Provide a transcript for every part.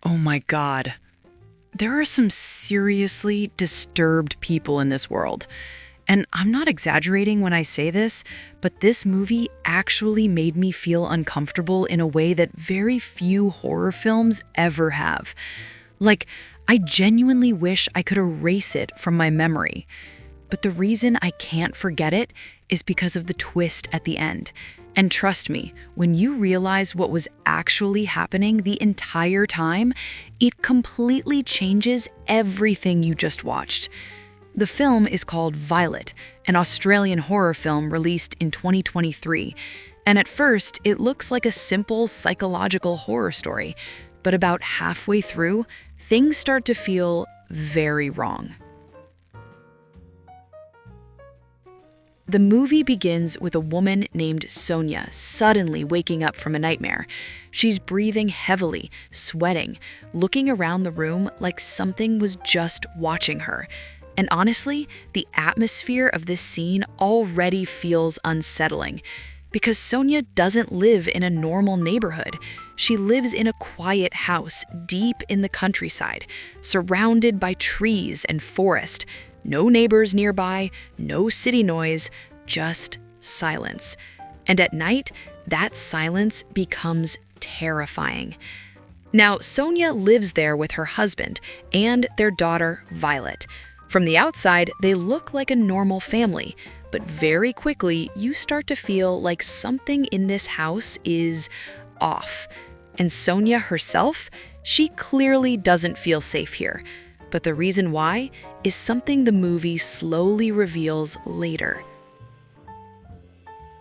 Oh my God. There are some seriously disturbed people in this world. And I'm not exaggerating when I say this, but this movie actually made me feel uncomfortable in a way that very few horror films ever have. Like, I genuinely wish I could erase it from my memory. But the reason I can't forget it is because of the twist at the end. And trust me, when you realize what was actually happening the entire time, it completely changes everything you just watched. The film is called Violett, an Australian horror film released in 2023. And at first, it looks like a simple psychological horror story. But about halfway through, things start to feel very wrong. The movie begins with a woman named Sonia suddenly waking up from a nightmare. She's breathing heavily, sweating, looking around the room like something was just watching her. And honestly, the atmosphere of this scene already feels unsettling. Because Sonia doesn't live in a normal neighborhood. She lives in a quiet house deep in the countryside, surrounded by trees and forest. No neighbors nearby, no city noise, just silence. And at night, that silence becomes terrifying. Now, Sonia lives there with her husband and their daughter, Violett. From the outside, they look like a normal family, but very quickly, you start to feel like something in this house is off. And Sonia herself, she clearly doesn't feel safe here. But the reason why is something the movie slowly reveals later.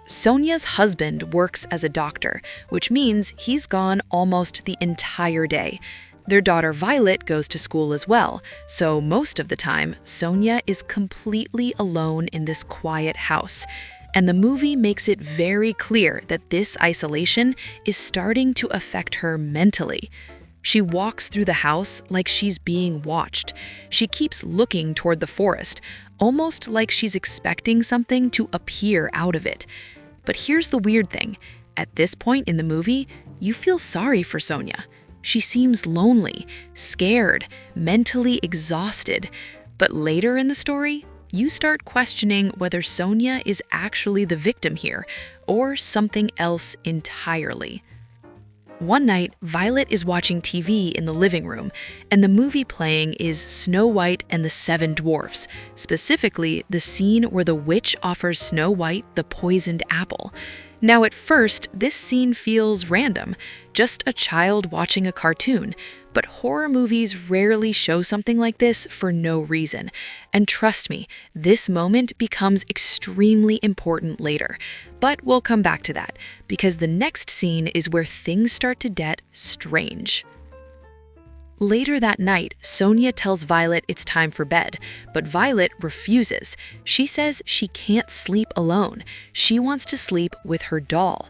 Sonia's husband works as a doctor, which means he's gone almost the entire day. Their daughter Violett goes to school as well, so most of the time, Sonia is completely alone in this quiet house. And the movie makes it very clear that this isolation is starting to affect her mentally. She walks through the house like she's being watched. She keeps looking toward the forest, almost like she's expecting something to appear out of it. But here's the weird thing. At this point in the movie, you feel sorry for Sonia. She seems lonely, scared, mentally exhausted. But later in the story, you start questioning whether Sonia is actually the victim here or something else entirely. One night, Violett is watching TV in the living room, and the movie playing is Snow White and the Seven Dwarfs, specifically the scene where the witch offers Snow White the poisoned apple. Now at first, this scene feels random, just a child watching a cartoon, but horror movies rarely show something like this for no reason. And trust me, this moment becomes extremely important later. But we'll come back to that, because the next scene is where things start to get strange. Later that night, Sonia tells Violett it's time for bed, but Violett refuses. She says she can't sleep alone. She wants to sleep with her doll.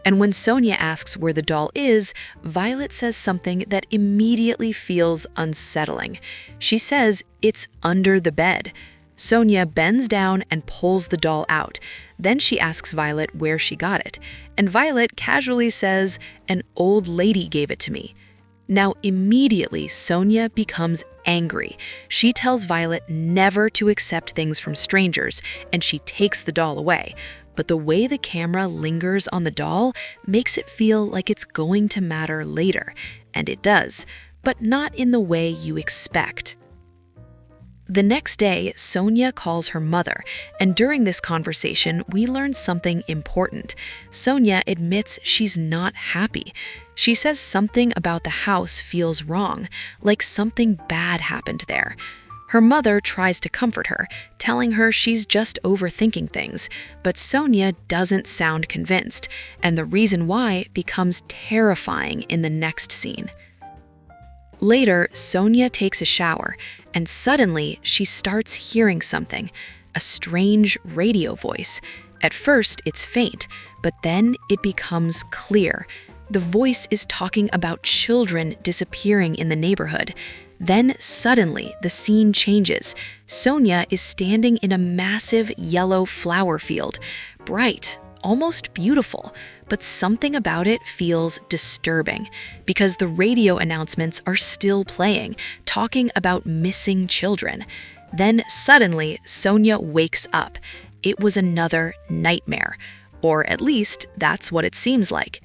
And when Sonia asks where the doll is, Violett says something that immediately feels unsettling. She says it's under the bed. Sonia bends down and pulls the doll out. Then she asks Violett where she got it. And Violett casually says, "An old lady gave it to me." Now, immediately, Sonia becomes angry. She tells Violett never to accept things from strangers, and she takes the doll away. But the way the camera lingers on the doll makes it feel like it's going to matter later. And it does, but not in the way you expect. The next day, Sonia calls her mother, and during this conversation, we learn something important. Sonia admits she's not happy. She says something about the house feels wrong, like something bad happened there. Her mother tries to comfort her, telling her she's just overthinking things, but Sonia doesn't sound convinced, and the reason why becomes terrifying in the next scene. Later, Sonia takes a shower, and suddenly she starts hearing something, a strange radio voice. At first, it's faint, but then it becomes clear. The voice is talking about children disappearing in the neighborhood. Then suddenly, the scene changes. Sonia is standing in a massive yellow flower field, bright, almost beautiful, but something about it feels disturbing because the radio announcements are still playing, talking about missing children. Then suddenly, Sonia wakes up. It was another nightmare, or at least that's what it seems like.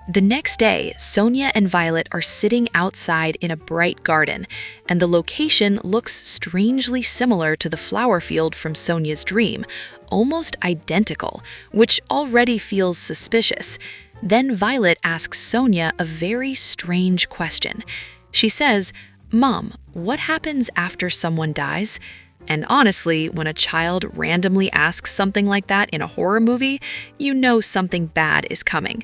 The next day, Sonia and Violett are sitting outside in a bright garden, and the location looks strangely similar to the flower field from Sonia's dream, almost identical, which already feels suspicious. Then Violett asks Sonia a very strange question. She says, "Mom, what happens after someone dies?" And honestly, when a child randomly asks something like that in a horror movie, you know something bad is coming.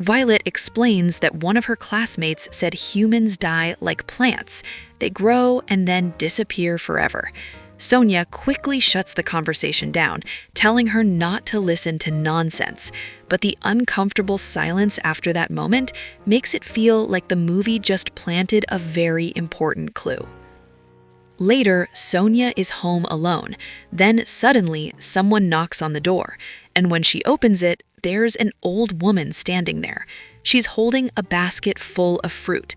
Violett explains that one of her classmates said humans die like plants. They grow and then disappear forever. Sonia quickly shuts the conversation down, telling her not to listen to nonsense. But the uncomfortable silence after that moment makes it feel like the movie just planted a very important clue. Later, Sonia is home alone. Then suddenly, someone knocks on the door, and when she opens it, there's an old woman standing there. She's holding a basket full of fruit.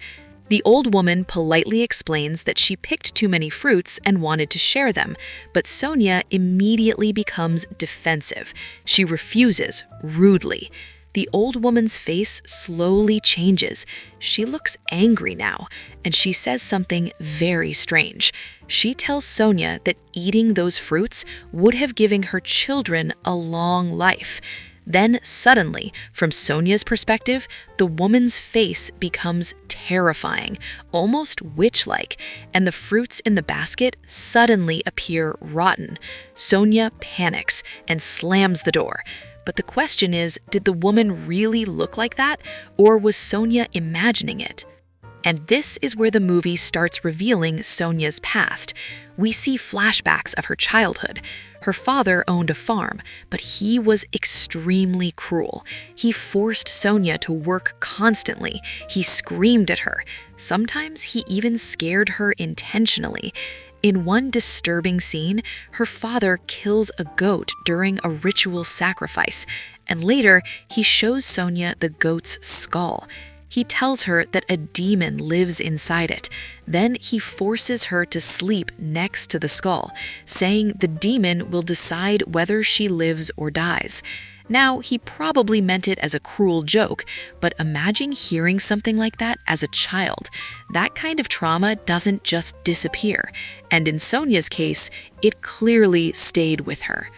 The old woman politely explains that she picked too many fruits and wanted to share them, but Sonia immediately becomes defensive. She refuses, rudely. The old woman's face slowly changes. She looks angry now, and she says something very strange. She tells Sonia that eating those fruits would have given her children a long life. Then suddenly, from Sonia's perspective, the woman's face becomes terrifying, almost witch-like, and the fruits in the basket suddenly appear rotten. Sonia panics and slams the door. But the question is, did the woman really look like that, or was Sonia imagining it? And this is where the movie starts revealing Sonia's past. We see flashbacks of her childhood. Her father owned a farm, but he was extremely cruel. He forced Sonia to work constantly. He screamed at her. Sometimes he even scared her intentionally. In one disturbing scene, her father kills a goat during a ritual sacrifice, and later he shows Sonia the goat's skull. He tells her that a demon lives inside it. Then he forces her to sleep next to the skull, saying the demon will decide whether she lives or dies. Now, he probably meant it as a cruel joke, but imagine hearing something like that as a child. That kind of trauma doesn't just disappear, and in Sonia's case, it clearly stayed with her.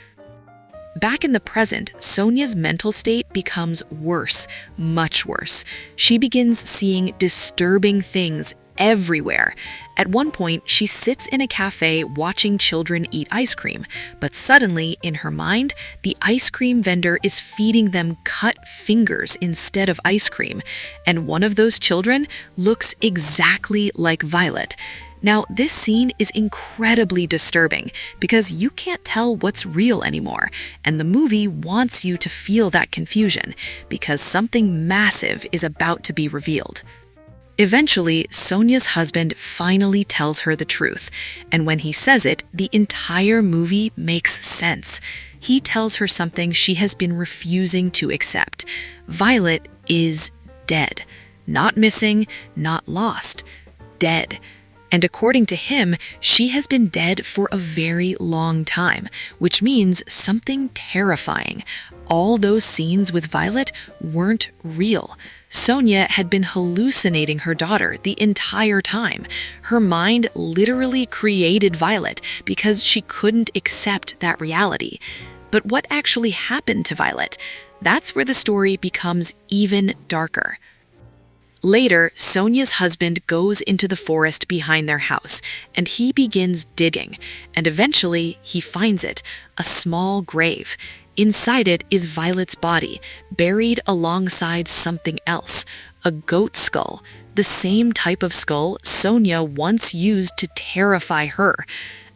Back in the present, Sonia's mental state becomes worse, much worse. She begins seeing disturbing things everywhere. At one point, she sits in a cafe watching children eat ice cream, but suddenly, in her mind, the ice cream vendor is feeding them cut fingers instead of ice cream, and one of those children looks exactly like Violett. Now, this scene is incredibly disturbing because you can't tell what's real anymore, and the movie wants you to feel that confusion because something massive is about to be revealed. Eventually, Sonia's husband finally tells her the truth, and when he says it, the entire movie makes sense. He tells her something she has been refusing to accept. Violett is dead. Not missing, not lost. Dead. And according to him, she has been dead for a very long time, which means something terrifying. All those scenes with Violett weren't real. Sonia had been hallucinating her daughter the entire time. Her mind literally created Violett because she couldn't accept that reality. But what actually happened to Violett? That's where the story becomes even darker. Later, Sonia's husband goes into the forest behind their house, and he begins digging, and eventually he finds it, a small grave. Inside it is Violett's body, buried alongside something else, a goat skull, the same type of skull Sonia once used to terrify her.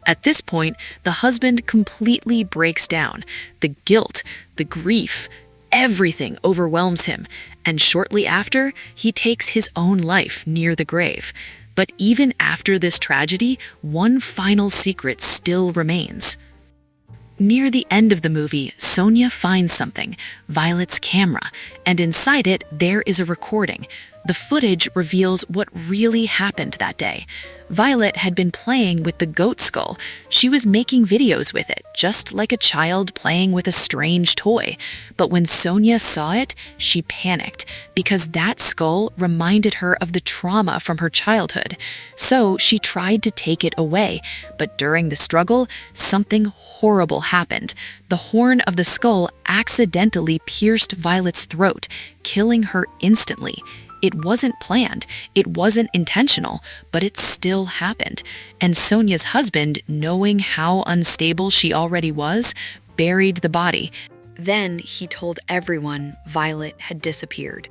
At this point, the husband completely breaks down. The guilt, the grief, everything overwhelms him, and shortly after, he takes his own life near the grave. But even after this tragedy, one final secret still remains. Near the end of the movie, Sonia finds something, Violett's camera, and inside it, there is a recording. The footage reveals what really happened that day. Violett had been playing with the goat skull. She was making videos with it, just like a child playing with a strange toy. But when Sonia saw it, she panicked because that skull reminded her of the trauma from her childhood. So she tried to take it away, but during the struggle, something horrible happened. The horn of the skull accidentally pierced Violett's throat, killing her instantly. It wasn't planned, it wasn't intentional, but it still happened. And Sonia's husband, knowing how unstable she already was, buried the body. Then he told everyone Violett had disappeared,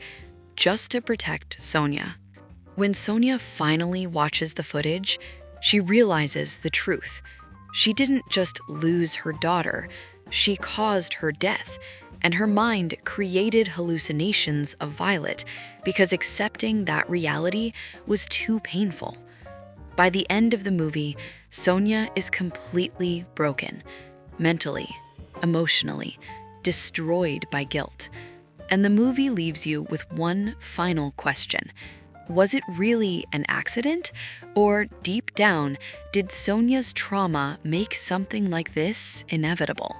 just to protect Sonia. When Sonia finally watches the footage, she realizes the truth. She didn't just lose her daughter, she caused her death. And her mind created hallucinations of Violett because accepting that reality was too painful. By the end of the movie, Sonia is completely broken, mentally, emotionally, destroyed by guilt. And the movie leaves you with one final question. Was it really an accident? Or deep down, did Sonia's trauma make something like this inevitable?